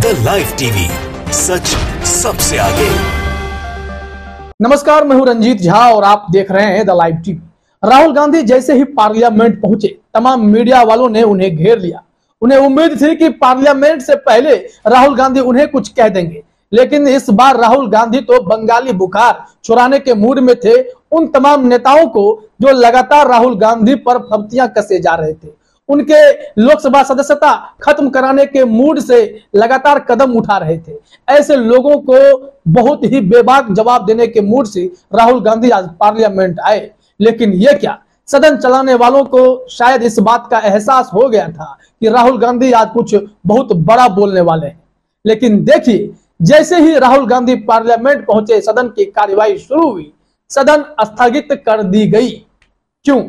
The live TV, सच सबसे आगे। नमस्कार, मैं हूं रंजीत झा और आप देख रहे हैं the live TV. Rahul Gandhi जैसे ही पार्लियामेंट पहुंचे, तमाम मीडिया वालों ने उन्हें घेर लिया। उन्हें उम्मीद थी कि पार्लियामेंट से पहले राहुल गांधी उन्हें कुछ कह देंगे, लेकिन इस बार राहुल गांधी तो बंगाली बुखार छुड़ाने के मूड में थे। उन तमाम नेताओं को जो लगातार राहुल गांधी पर फब्तियां कसे जा रहे थे, उनके लोकसभा सदस्यता खत्म कराने के मूड से लगातार कदम उठा रहे थे, ऐसे लोगों को बहुत ही बेबाक जवाब देने के मूड से राहुल गांधी आज पार्लियामेंट आए। लेकिन ये क्या, सदन चलाने वालों को शायद इस बात का एहसास हो गया था कि राहुल गांधी आज कुछ बहुत बड़ा बोलने वाले हैं। लेकिन देखिए, जैसे ही राहुल गांधी पार्लियामेंट पहुंचे, सदन की कार्यवाही शुरू हुई, सदन स्थगित कर दी गई। क्यों?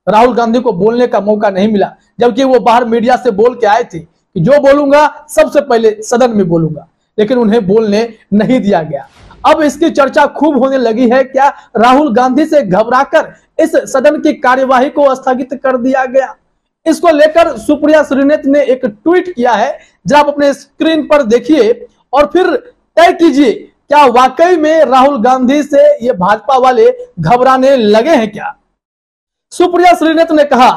राहुल गांधी को बोलने का मौका नहीं मिला, जबकि वो बाहर मीडिया से बोल के आए थे कि जो बोलूंगा सबसे पहले सदन में बोलूंगा, लेकिन उन्हें बोलने नहीं दिया गया। अब इसकी चर्चा खूब होने लगी है, क्या राहुल गांधी से घबराकर इस सदन की कार्यवाही को स्थगित कर दिया गया? इसको लेकर सुप्रिया श्रीनेत ने एक ट्वीट किया है, जरा आप अपने स्क्रीन पर देखिए और फिर तय कीजिए, क्या वाकई में राहुल गांधी से ये भाजपा वाले घबराने लगे हैं क्या? सुप्रिया श्रीनेत ने कहा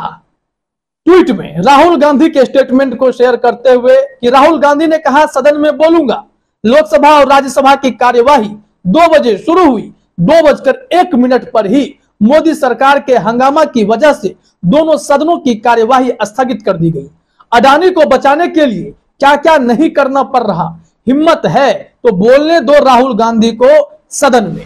ट्वीट में राहुल गांधी के स्टेटमेंट को शेयर करते हुए कि राहुल गांधी ने कहा सदन में बोलूंगा। लोकसभा और राज्यसभा की कार्यवाही 2 बजे शुरू हुई। 2:01 पर ही मोदी सरकार के हंगामा की वजह से दोनों सदनों की कार्यवाही स्थगित कर दी गई। अडानी को बचाने के लिए क्या क्या नहीं करना पड़ रहा, हिम्मत है तो बोलने दो राहुल गांधी को सदन में।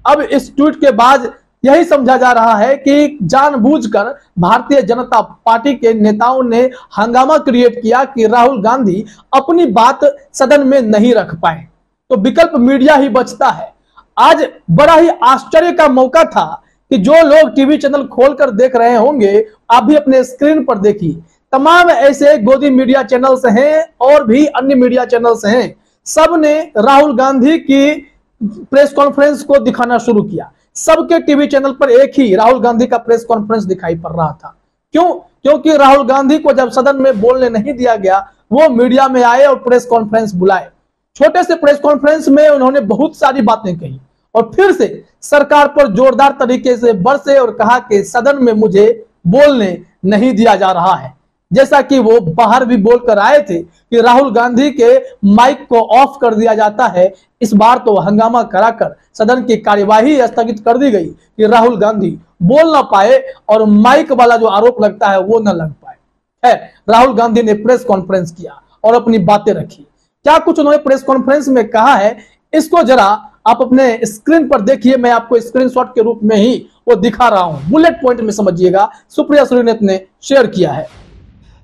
अब इस ट्वीट के बाद यही समझा जा रहा है कि जानबूझकर भारतीय जनता पार्टी के नेताओं ने हंगामा क्रिएट किया कि राहुल गांधी अपनी बात सदन में नहीं रख पाए, तो विकल्प मीडिया ही बचता है। आज बड़ा ही आश्चर्य का मौका था कि जो लोग टीवी चैनल खोलकर देख रहे होंगे, आप भी अपने स्क्रीन पर देखिए, तमाम ऐसे गोदी मीडिया चैनल्स हैं और भी अन्य मीडिया चैनल्स हैं, सब ने राहुल गांधी की प्रेस कॉन्फ्रेंस को दिखाना शुरू किया। सबके टीवी चैनल पर एक ही राहुल गांधी का प्रेस कॉन्फ्रेंस दिखाई पड़ रहा था। क्यों? क्योंकि राहुल गांधी को जब सदन में बोलने नहीं दिया गया, वो मीडिया में आए और प्रेस कॉन्फ्रेंस बुलाए। छोटे से प्रेस कॉन्फ्रेंस में उन्होंने बहुत सारी बातें कही और फिर से सरकार पर जोरदार तरीके से बरसे और कहा कि सदन में मुझे बोलने नहीं दिया जा रहा है। जैसा कि वो बाहर भी बोलकर आए थे कि राहुल गांधी के माइक को ऑफ कर दिया जाता है। इस बार तो हंगामा कराकर सदन की कार्यवाही स्थगित कर दी गई कि राहुल गांधी बोल ना पाए और माइक वाला जो आरोप लगता है वो ना लग पाए। राहुल गांधी ने प्रेस कॉन्फ्रेंस किया और अपनी बातें रखी। क्या कुछ उन्होंने प्रेस कॉन्फ्रेंस में कहा है, इसको जरा आप अपने स्क्रीन पर देखिए। मैं आपको स्क्रीनशॉट के रूप में ही वो दिखा रहा हूं, बुलेट पॉइंट में समझिएगा। सुप्रिया श्रीनेत ने शेयर किया है।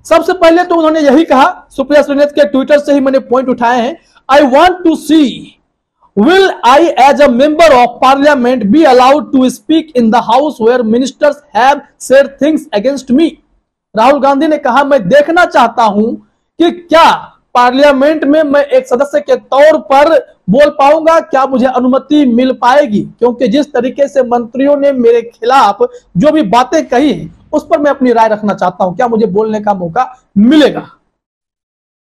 सबसे पहले तो उन्होंने यही कहा, सुप्रिया श्रीनेत के ट्विटर से ही मैंने पॉइंट उठाए हैं। I want to see will I as a member of parliament be allowed to speak in the house where ministers have said things against me? Rahul Gandhi ने कहा, मैं देखना चाहता हूं कि क्या पार्लियामेंट में मैं एक सदस्य के तौर पर बोल पाऊंगा, क्या मुझे अनुमति मिल पाएगी, क्योंकि जिस तरीके से मंत्रियों ने मेरे खिलाफ जो भी बातें कही हैं उस पर मैं अपनी राय रखना चाहता हूं, क्या मुझे बोलने का मौका मिलेगा।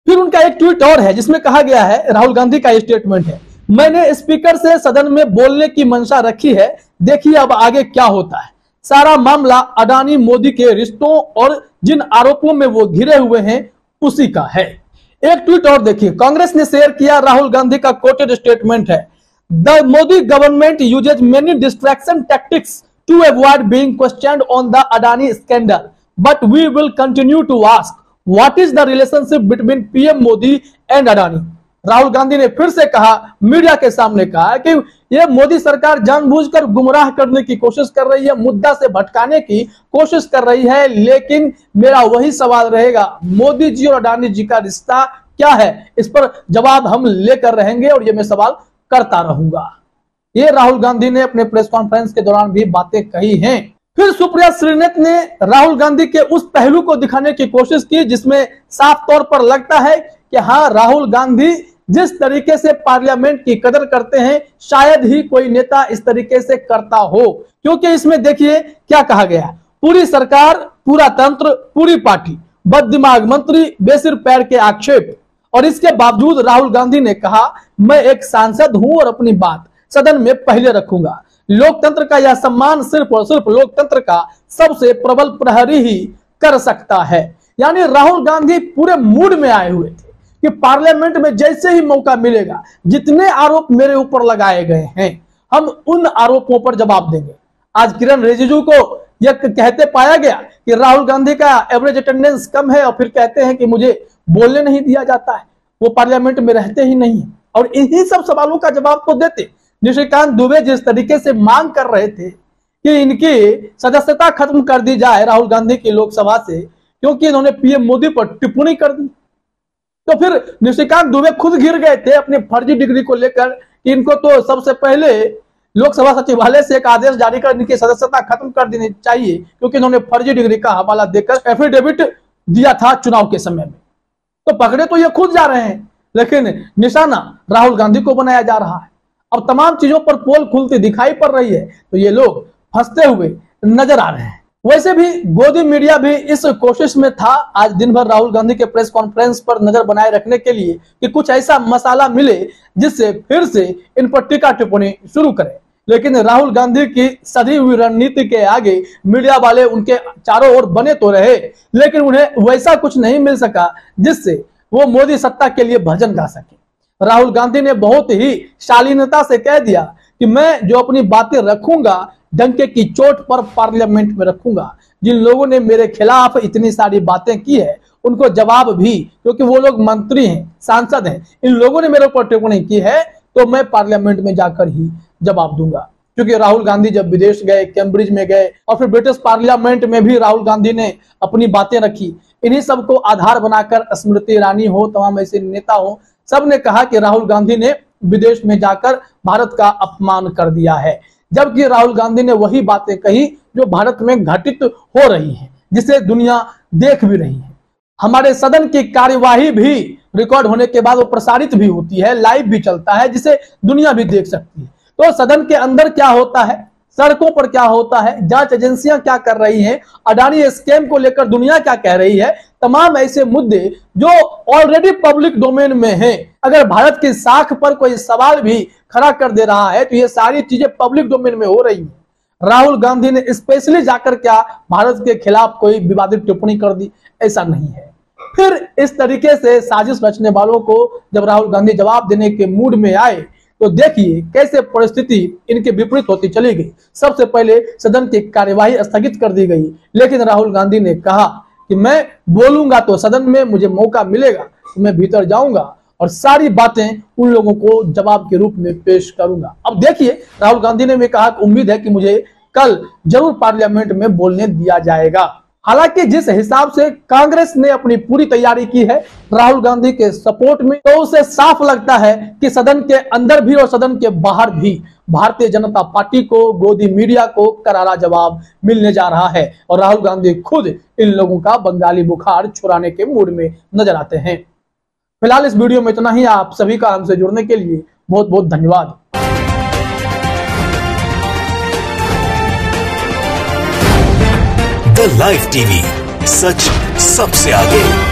फिर उनका एक ट्वीट और है जिसमें कहा गया है, राहुल गांधी का स्टेटमेंट है, मैंने स्पीकर से सदन में बोलने की मंशा रखी है, देखिए अब आगे क्या होता है। सारा मामला अडानी मोदी के रिश्तों और जिन आरोपों में वो घिरे हुए हैं उसी का है। एक ट्वीट और देखिए, कांग्रेस ने शेयर किया, राहुल गांधी का कोटेड स्टेटमेंट है, the Modi government uses many distraction tactics to avoid being questioned on the Adani scandal, but we will continue to ask what is the relationship between PM Modi and Adani. Rahul Gandhi ने फिर से कहा, मीडिया के सामने कहा कि यह मोदी सरकार जानबूझकर गुमराह करने की कोशिश कर रही है, मुद्दा से भटकाने की कोशिश कर रही है, लेकिन मेरा वही सवाल रहेगा, मोदी जी और अडानी जी का रिश्ता क्या है, इस पर जवाब हम लेकर रहेंगे और ये मैं सवाल करता रहूंगा। ये राहुल गांधी ने अपने प्रेस कॉन्फ्रेंस के दौरान भी बातें कही हैं। फिर सुप्रिया श्रीनेत ने राहुल गांधी के उस पहलू को दिखाने की कोशिश की जिसमें साफ तौर पर लगता है कि हाँ, राहुल गांधी जिस तरीके से पार्लियामेंट की कदर करते हैं, शायद ही कोई नेता इस तरीके से करता हो। क्योंकि इसमें देखिए क्या कहा गया, पूरी सरकार, पूरा तंत्र, पूरी पार्टी, बददिमाग मंत्री, बेसिर पैर के आक्षेप और इसके बावजूद राहुल गांधी ने कहा, मैं एक सांसद हूं और अपनी बात सदन में पहले रखूंगा। लोकतंत्र का यह सम्मान सिर्फ और सिर्फ लोकतंत्र का सबसे प्रबल प्रहरी ही कर सकता है। यानी राहुल गांधी पूरे मूड में आए हुए थे कि पार्लियामेंट में जैसे ही मौका मिलेगा, जितने आरोप मेरे ऊपर लगाए गए हैं, हम उन आरोपों पर जवाब देंगे। आज किरण रिजिजू को यह कहते पाया गया कि राहुल गांधी का एवरेज अटेंडेंस कम है और फिर कहते हैं कि मुझे बोलने नहीं दिया जाता है, वो पार्लियामेंट में रहते ही नहीं है। और इन्हीं सब सवालों का जवाब तो देते। निशिकांत दुबे जिस तरीके से मांग कर रहे थे कि इनकी सदस्यता खत्म कर दी जाए राहुल गांधी की लोकसभा से, क्योंकि इन्होंने पीएम मोदी पर टिप्पणी कर दी, तो फिर निशिकांत दुबे खुद घिर गए थे अपनी फर्जी डिग्री को लेकर कि इनको तो सबसे पहले लोकसभा सचिवालय से एक आदेश जारी कर इनकी सदस्यता खत्म कर देनी चाहिए, क्योंकि इन्होंने फर्जी डिग्री का हवाला देकर एफिडेविट दिया था चुनाव के समय में। तो पकड़े तो ये खुद जा रहे हैं, लेकिन निशाना राहुल गांधी को बनाया जा रहा है। अब तमाम चीजों पर पोल खुलती दिखाई पड़ रही है, तो ये लोग फंसते हुए नजर आ रहे हैं। वैसे भी गोदी मीडिया भी इस कोशिश में था आज दिन भर राहुल गांधी के प्रेस कॉन्फ्रेंस पर नजर बनाए रखने के लिए कि कुछ ऐसा मसाला मिले जिससे फिर से इन पर टीका टिप्पणी शुरू करें। लेकिन राहुल गांधी की सधी हुई रणनीति के आगे मीडिया वाले उनके चारों ओर बने तो रहे, लेकिन उन्हें वैसा कुछ नहीं मिल सका जिससे वो मोदी सत्ता के लिए भजन गा सके। राहुल गांधी ने बहुत ही शालीनता से कह दिया कि मैं जो अपनी बातें रखूंगा डंके की चोट पर पार्लियामेंट में रखूंगा। जिन लोगों ने मेरे खिलाफ इतनी सारी बातें की है उनको जवाब भी, क्योंकि वो लोग मंत्री हैं, सांसद हैं, इन लोगों ने मेरे ऊपर टिप्पणी की है तो मैं पार्लियामेंट में जाकर ही जवाब दूंगा। क्योंकि राहुल गांधी जब विदेश गए, कैम्ब्रिज में गए और फिर ब्रिटिश पार्लियामेंट में भी राहुल गांधी ने अपनी बातें रखी। इन्हीं सबको आधार बनाकर स्मृति ईरानी हो, तमाम ऐसे नेता हो, सब ने कहा कि राहुल गांधी ने विदेश में जाकर भारत का अपमान कर दिया है, जबकि राहुल गांधी ने वही बातें कही जो भारत में घटित हो रही है, जिसे दुनिया देख भी रही है। हमारे सदन की कार्यवाही भी रिकॉर्ड होने के बाद वो प्रसारित भी होती है, लाइव भी चलता है, जिसे दुनिया भी देख सकती है। तो सदन के अंदर क्या होता है, सड़कों पर क्या होता है, जांच एजेंसियां क्या कर रही हैं, अडानी स्कैम को लेकर दुनिया क्या कह रही है, तमाम ऐसे मुद्दे जो ऑलरेडी पब्लिक डोमेन में हैं। अगर भारत की साख पर कोई सवाल भी खड़ा कर दे रहा है तो ये सारी चीजें पब्लिक डोमेन में हो रही हैं। राहुल गांधी ने स्पेशली जाकर क्या भारत के खिलाफ कोई विवादित टिप्पणी कर दी? ऐसा नहीं है। फिर इस तरीके से साजिश रचने वालों को जब राहुल गांधी जवाब देने के मूड में आए तो देखिए कैसे परिस्थिति इनके विपरीत होती चली गई। सबसे पहले सदन की कार्यवाही स्थगित कर दी गई, लेकिन राहुल गांधी ने कहा कि मैं बोलूंगा तो सदन में मुझे मौका मिलेगा तो मैं भीतर जाऊंगा और सारी बातें उन लोगों को जवाब के रूप में पेश करूंगा। अब देखिए राहुल गांधी ने भी कहा कि उम्मीद है कि मुझे कल जरूर पार्लियामेंट में बोलने दिया जाएगा। हालांकि जिस हिसाब से कांग्रेस ने अपनी पूरी तैयारी की है राहुल गांधी के सपोर्ट में, तो उसे साफ लगता है कि सदन के अंदर भी और सदन के बाहर भी भारतीय जनता पार्टी को, गोदी मीडिया को करारा जवाब मिलने जा रहा है और राहुल गांधी खुद इन लोगों का बंगाली बुखार छुड़ाने के मूड में नजर आते हैं। फिलहाल इस वीडियो में इतना ही। आप सभी का हमसे जुड़ने के लिए बहुत बहुत धन्यवाद। द लाइव टीवी, सच सबसे आगे।